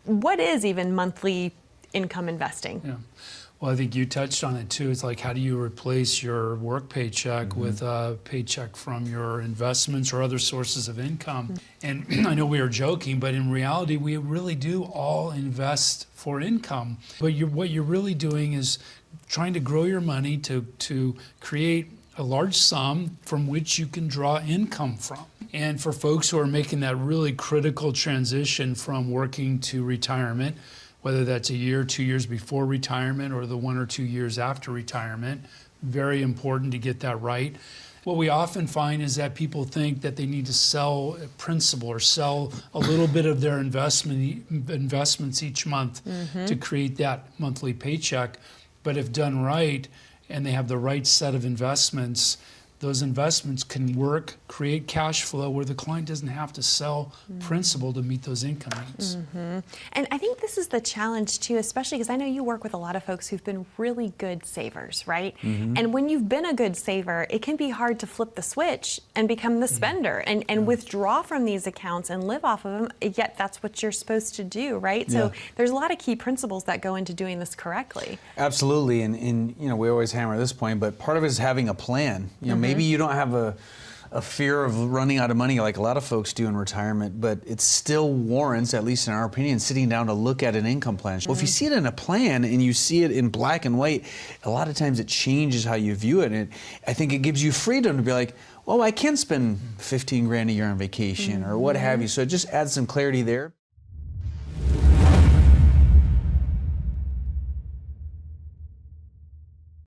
What is even monthly income investing? Yeah. Well, I think you touched on it too. It's like, how do you replace your work paycheck with a paycheck from your investments or other sources of income? And I know we are joking, but in reality, we really do all invest for income. But what you're really doing is trying to grow your money to create a large sum from which you can draw income from. And for folks who are making that really critical transition from working to retirement, whether that's a year, 2 years before retirement, or the 1 or 2 years after retirement, very important to get that right. What we often find is that people think that they need to sell a principal or sell a little bit of their investments each month to create that monthly paycheck. But if done right, and they have the right set of investments, those investments can work, create cash flow where the client doesn't have to sell principal to meet those income needs. And I think this is the challenge too, especially because I know you work with a lot of folks who've been really good savers, right? And when you've been a good saver, it can be hard to flip the switch and become the spender and withdraw from these accounts and live off of them, yet that's what you're supposed to do, right? So there's a lot of key principles that go into doing this correctly. Absolutely, and you know, we always hammer this point, but part of it is having a plan. You know, maybe you don't have a fear of running out of money like a lot of folks do in retirement, but it still warrants, at least in our opinion, sitting down to look at an income plan. Well, if you see it in a plan and you see it in black and white, a lot of times it changes how you view it. And I think it gives you freedom to be like, well, I can spend 15 grand a year on vacation or what have you. So it just adds some clarity there.